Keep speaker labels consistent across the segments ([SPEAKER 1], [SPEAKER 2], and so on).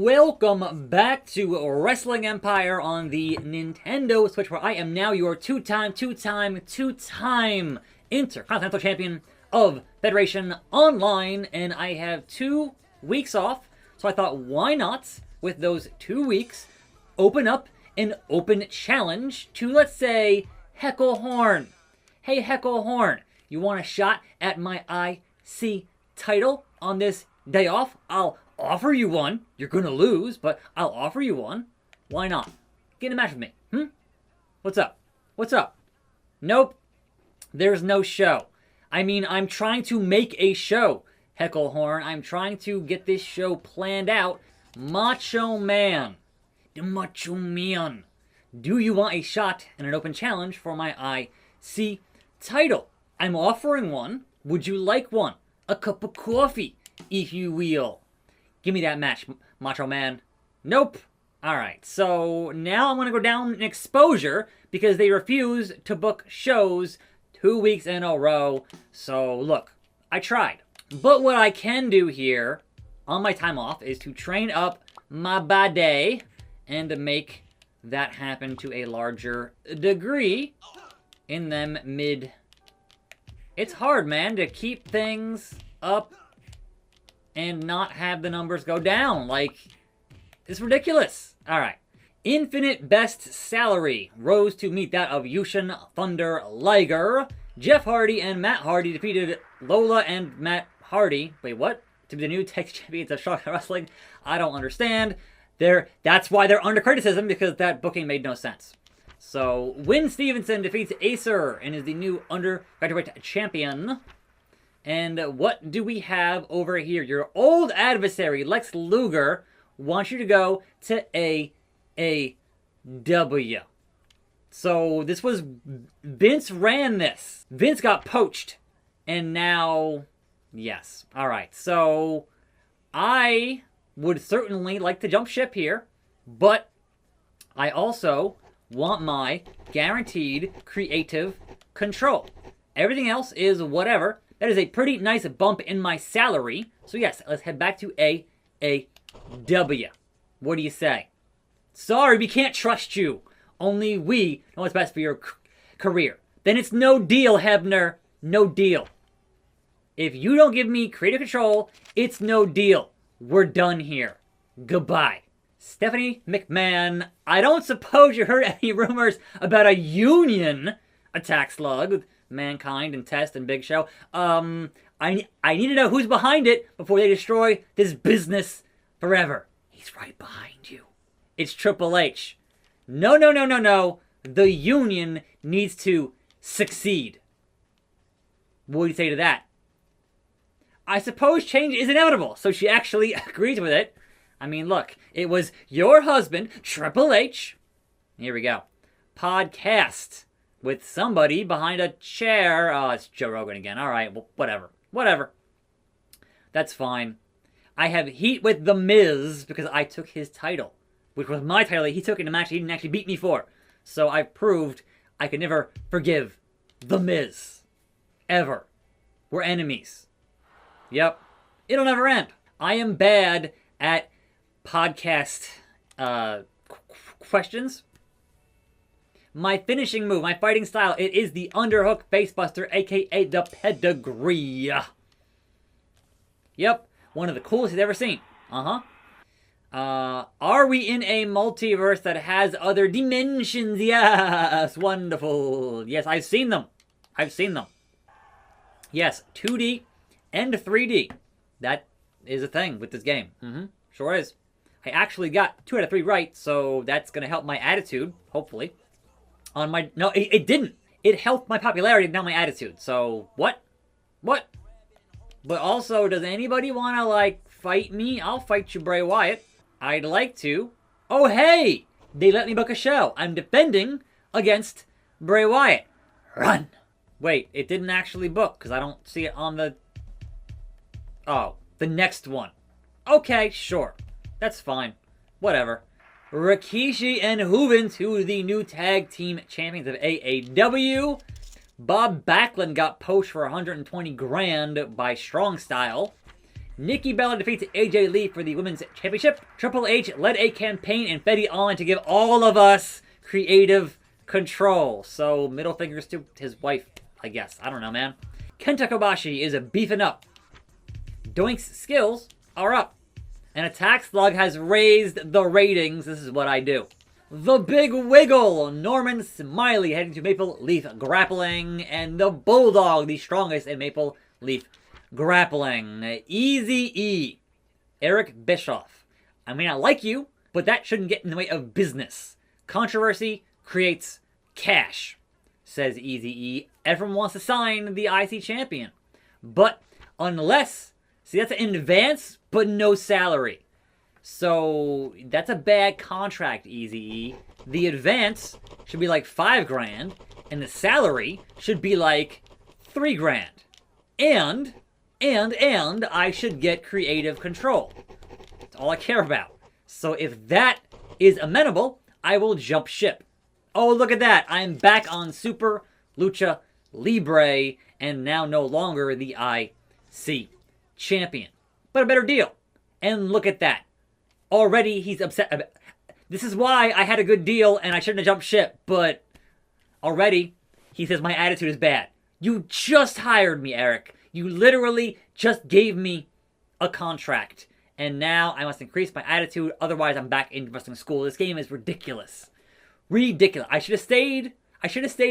[SPEAKER 1] Welcome back to Wrestling Empire on the Nintendo Switch, where I am now your two-time Intercontinental Champion of Federation Online, and I have 2 weeks off, so I thought, why not, with those 2 weeks, open up an open challenge to, let's say, Heckle Horn. Hey, Heckle Horn, you want a shot at my IC title on this day off? I'll offer you one. You're gonna lose, but I'll offer you one. Why not? Get in a match with me. What's up? What's up? Nope. There's no show. I mean, I'm trying to make a show, Heckle Horn. I'm trying to get this show planned out. Macho Man. The Macho Man. Do you want a shot and an open challenge for my IC title? I'm offering one. Would you like one? A cup of coffee, if you will. Give me that match, Macho Man. Nope. Alright, so now I'm going to go down in exposure because they refuse to book shows 2 weeks in a row. So, look, I tried. But what I can do here on my time off is to train up my body and to make that happen to a larger degree in them mid. It's hard, man, to keep things up and not have the numbers go down. Like, it's ridiculous. Alright. Infinite best salary rose to meet that of Yushin Thunder Liger. Jeff Hardy and Matt Hardy defeated Lola and Matt Hardy. Wait, what? To be the new tag champions of Shock Wrestling? I don't understand. That's why they're under criticism, because that booking made no sense. So, Win Stevenson defeats Acer and is the new undergraduate champion. And what do we have over here? Your old adversary, Lex Luger, wants you to go to AAW. So this was... Vince ran this. Vince got poached. And now... Yes. Alright, so... I would certainly like to jump ship here. But I also want my guaranteed creative control. Everything else is whatever. That is a pretty nice bump in my salary. So yes, let's head back to AAW. What do you say? Sorry, we can't trust you. Only we know what's best for your career. Then it's no deal, Hebner. No deal. If you don't give me creative control, it's no deal. We're done here. Goodbye. Stephanie McMahon, I don't suppose you heard any rumors about a union attackslug with Mankind and Test and Big Show. I need to know who's behind it before they destroy this business forever. He's right behind you. It's Triple H. No. The union needs to succeed. What do you say to that? I suppose change is inevitable, so she actually agrees with it. I mean, look, it was your husband, Triple H. Here we go. Podcast with somebody behind a chair. Oh, it's Joe Rogan again. All right, well, whatever. That's fine. I have heat with The Miz because I took his title, which was my title. He took it in a match he didn't actually beat me for. So I've proved I can never forgive The Miz. Ever. We're enemies. Yep. It'll never end. I am bad at podcast questions. My finishing move, my fighting style, it is the underhook facebuster, aka the pedigree. Yep, one of the coolest he's ever seen. Are we in a multiverse that has other dimensions? Yes, wonderful. Yes, I've seen them. Yes, 2D and 3D. That is a thing with this game. Sure is. I actually got 2 out of 3 right, so that's going to help my attitude, hopefully. No, it didn't. It helped my popularity, not my attitude. So, what? But also, does anybody want to, like, fight me? I'll fight you, Bray Wyatt. I'd like to. Oh, hey! They let me book a show. I'm defending against Bray Wyatt. Run! Wait, it didn't actually book, because I don't see it on the... Oh, the next one. Okay, sure. That's fine. Whatever. Rikishi and Hooven to the new tag team champions of AAW. Bob Backlund got poached for $120,000 by Strong Style. Nikki Bella defeats AJ Lee for the Women's Championship. Triple H led a campaign in Feddy Online to give all of us creative control. So, middle fingers to his wife, I guess. I don't know, man. Kenta Kobashi is beefing up. Doink's skills are up. And attackslug has raised the ratings. This is what I do. The Big Wiggle, Norman Smiley heading to Maple Leaf Grappling. And the Bulldog, the strongest in Maple Leaf Grappling. Easy-E, Eric Bischoff. I may not like you, but that shouldn't get in the way of business. Controversy creates cash, says Easy-E. Everyone wants to sign the IC champion. But unless, see, that's in advance, but no salary. So that's a bad contract, Easy-E. The advance should be like $5 grand, and the salary should be like $3 grand. And I should get creative control. That's all I care about. So if that is amenable, I will jump ship. Oh, look at that. I'm back on Super Lucha Libre, and now no longer the IC champion. But a better deal. And look at that. Already he's upset. This is why I had a good deal and I shouldn't have jumped ship. But already he says my attitude is bad. You just hired me, Eric. You literally just gave me a contract. And now I must increase my attitude. Otherwise I'm back in wrestling school. This game is ridiculous. Ridiculous. I should have stayed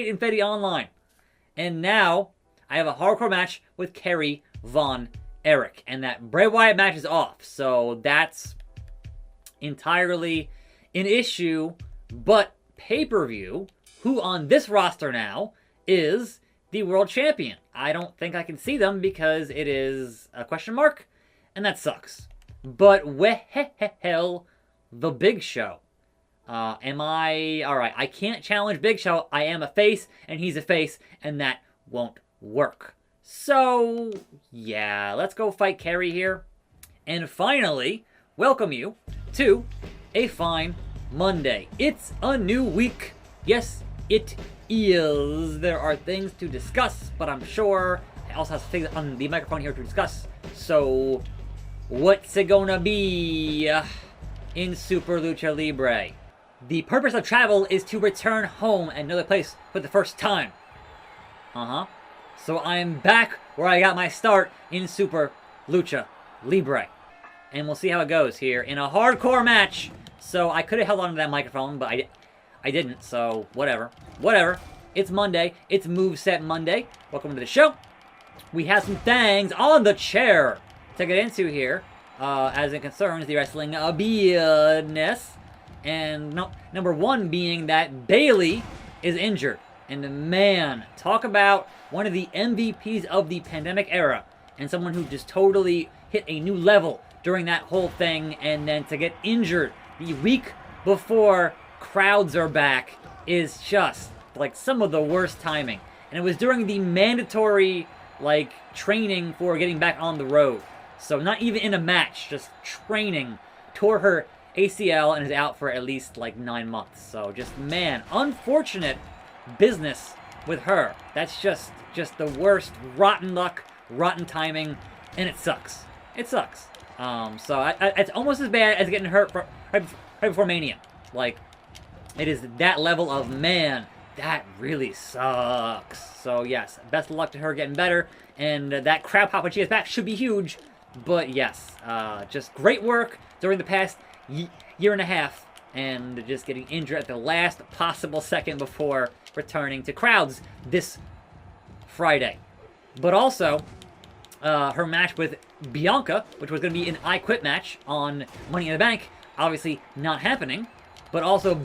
[SPEAKER 1] in Feddy Online. And now I have a hardcore match with Kerry Von Erich. And that Bray Wyatt match is off. So that's entirely an issue. But pay-per-view, who on this roster now is the world champion. I don't think I can see them because it is a question mark. And that sucks. But well, the Big Show. Am I... Alright, I can't challenge Big Show. I am a face, and he's a face, and that won't work. So, yeah, let's go fight Kerry here. And finally, welcome you to a fine Monday. It's a new week. Yes, it is. There are things to discuss, but I'm sure I also have things on the microphone here to discuss. So, what's it gonna be in Super Lucha Libre? The purpose of travel is to return home and know the place for the first time. So I'm back where I got my start in Super Lucha Libre. And we'll see how it goes here in a hardcore match. So I could have held on to that microphone, but I didn't, so whatever. Whatever. It's Monday. It's Moveset Monday. Welcome to the show. We have some things on the chair to get into here, as it concerns the wrestling business. And number one being that Bayley is injured. And man, talk about one of the MVPs of the pandemic era. And someone who just totally hit a new level during that whole thing. And then to get injured the week before crowds are back is just like some of the worst timing. And it was during the mandatory like training for getting back on the road. So not even in a match, just training. Tore her ACL and is out for at least like 9 months. So just, man, unfortunate business with her. That's just the worst. Rotten luck, rotten timing, and it sucks. It sucks. So it's almost as bad as getting hurt right before Mania. Like, it is that level of, man, that really sucks. So yes, best of luck to her getting better. And that crowd pop when she gets back should be huge. But yes, just great work during the past year and a half, and just getting injured at the last possible second before returning to crowds this Friday. But also, her match with Bianca, which was going to be an I Quit match on Money in the Bank, obviously not happening. But also,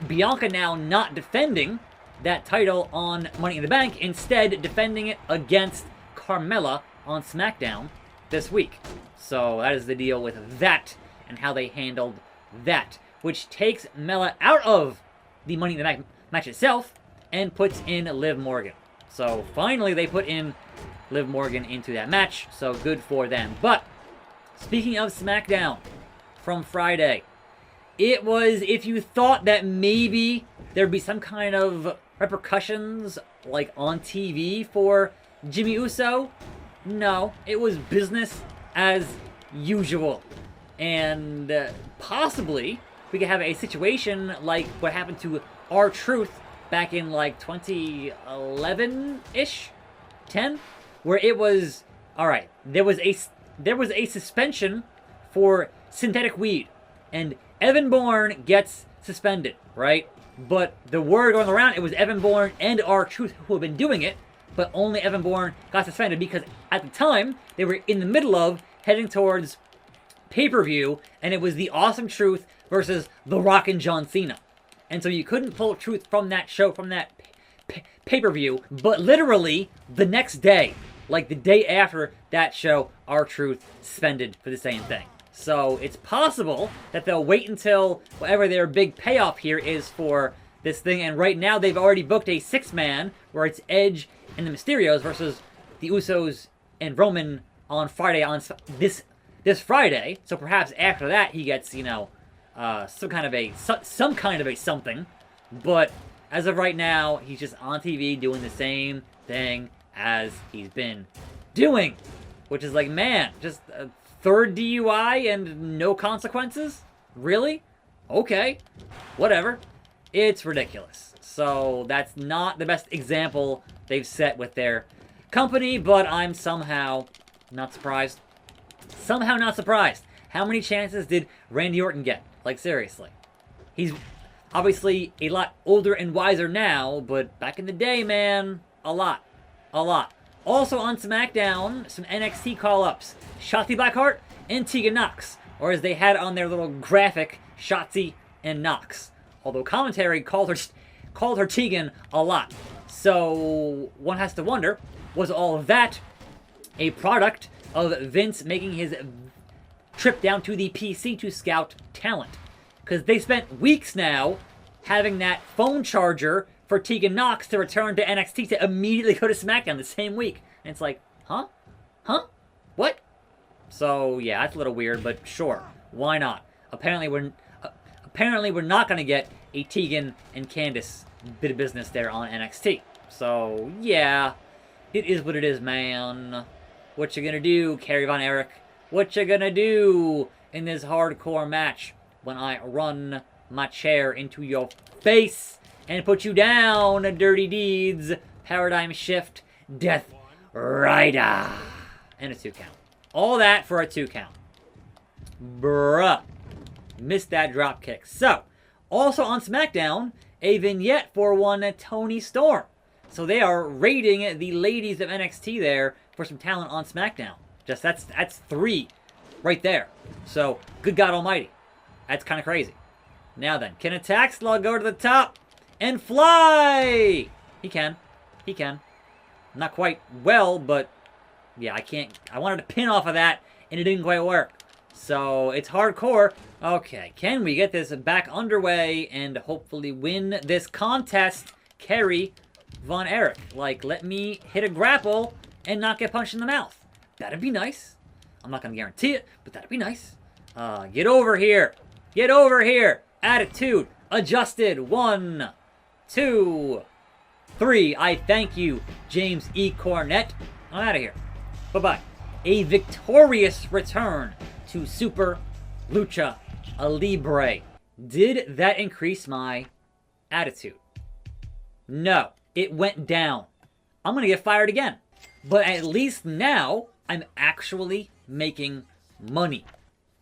[SPEAKER 1] Bianca now not defending that title on Money in the Bank, instead defending it against Carmella on Smackdown this week. So that is the deal with that and how they handled that, which takes Mella out of the Money in the Bank match itself and puts in Liv Morgan. So finally they put in Liv Morgan into that match, so good for them. But speaking of Smackdown from Friday, it was, if you thought that maybe there'd be some kind of repercussions like on TV for Jimmy Uso, No, it was business as usual. And possibly we could have a situation like what happened to R-Truth back in like 2011-ish, 10, where it was, all right, there was a suspension for synthetic weed, and Evan Bourne gets suspended, right? But the word going around, it was Evan Bourne and R-Truth who have been doing it, but only Evan Bourne got suspended because at the time they were in the middle of heading towards pay-per-view, and it was the Awesome Truth versus The Rock and John Cena. And so you couldn't pull Truth from that show, from that pay-per-view, but literally the next day, like the day after that show, R-Truth suspended for the same thing. So it's possible that they'll wait until whatever their big payoff here is for this thing, and right now they've already booked a 6-man where it's Edge and the Mysterios versus the Usos and Roman on Friday, on this Friday. So perhaps after that he gets, you know, some kind of a something. But as of right now, he's just on TV doing the same thing as he's been doing, which is like, man, just a third DUI and no consequences? Really? Okay, whatever. It's ridiculous. So that's not the best example they've set with their company, but I'm somehow not surprised. Somehow not surprised. How many chances did Randy Orton get? Like, seriously. He's obviously a lot older and wiser now, but back in the day, man, a lot. A lot. Also on SmackDown, some NXT call-ups. Shotzi Blackheart and Tegan Nox. Or as they had on their little graphic, Shotzi and Nox. Although commentary called her Tegan a lot. So one has to wonder, was all of that a product of Vince making his trip down to the PC to scout talent? Because they spent weeks now having that phone charger for Tegan Nox to return to NXT to immediately go to SmackDown the same week. And it's like, huh? Huh? What? So, yeah, that's a little weird, but sure. Why not? Apparently we're not going to get a Tegan and Candice bit of business there on NXT. So, yeah, it is what it is, man. What you gonna do, Kerry Von Erich? What you gonna do in this hardcore match when I run my chair into your face and put you down, Dirty Deeds, Paradigm Shift, Death Rider, and a 2 count. All that for a 2 count. Bruh. Missed that drop kick. So, also on SmackDown, a vignette for one Toni Storm. So they are rating the ladies of NXT there for some talent on SmackDown. Just that's 3 right there. So, good God Almighty. That's kind of crazy. Now then, can attackslug go to the top and fly? He can. He can. Not quite well, but yeah, I can't. I wanted to pin off of that, and it didn't quite work. So, it's hardcore. Okay, can we get this back underway and hopefully win this contest? Kerry Von Erich. Like, let me hit a grapple and not get punched in the mouth. That'd be nice. I'm not going to guarantee it, but that'd be nice. Get over here. Get over here. Attitude adjusted. 1, 2, 3. I thank you, James E. Cornette. I'm out of here. Bye-bye. A victorious return to Super Lucha Libre. Did that increase my attitude? No. It went down. I'm going to get fired again. But at least now, I'm actually making money.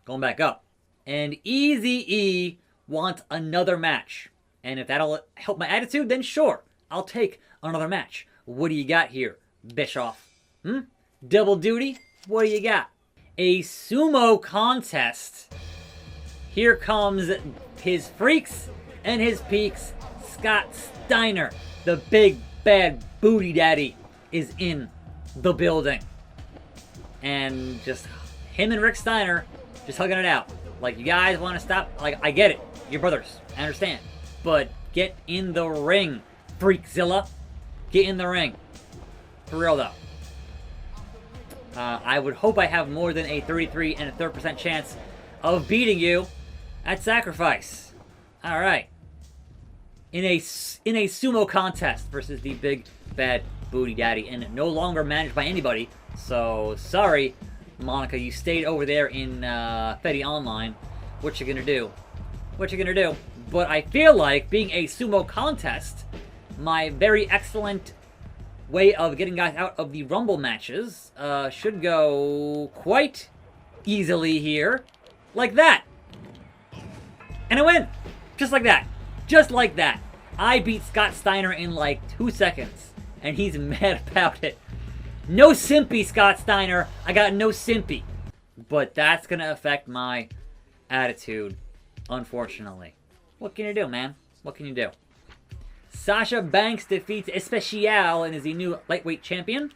[SPEAKER 1] Going back up. And Eazy-E wants another match. And if that'll help my attitude, then sure. I'll take another match. What do you got here, Bischoff? Double duty? What do you got? A sumo contest. Here comes his freaks and his peaks. Scott Steiner, the big bad booty daddy, is in the building. And just him and Rick Steiner just hugging it out. Like, you guys want to stop? Like, I get it. You're brothers. I understand. But get in the ring, Freakzilla. Get in the ring. For real, though. I would hope I have more than a 33 and a 3% chance of beating you at Sacrifice. All right. In a sumo contest versus the big bad booty daddy, and no longer managed by anybody, So, sorry, Monica, you stayed over there in Fetty Online. What you gonna do? What you gonna do? But I feel like, being a sumo contest, my very excellent way of getting guys out of the Rumble matches should go quite easily here. Like that. And I win. Just like that. Just like that. I beat Scott Steiner in like 2 seconds. And he's mad about it. No simpy, Scott Steiner. I got no simpy. But that's going to affect my attitude, unfortunately. What can you do, man? What can you do? Sasha Banks defeats Especial and is the new lightweight champion.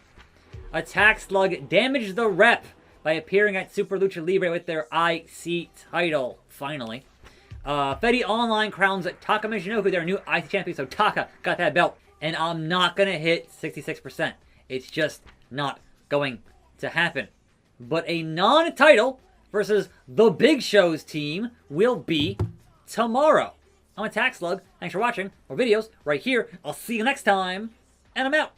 [SPEAKER 1] Attackslug damaged the rep by appearing at Super Lucha Libre with their IC title, finally. Fetty Online crowns Taka Michinoku their new IC champion, so Taka got that belt. And I'm not going to hit 66%. It's just not going to happen. But a non-title versus the Big Show's team will be tomorrow. I'm attackslug. Thanks for watching. More videos right here. I'll see you next time. And I'm out.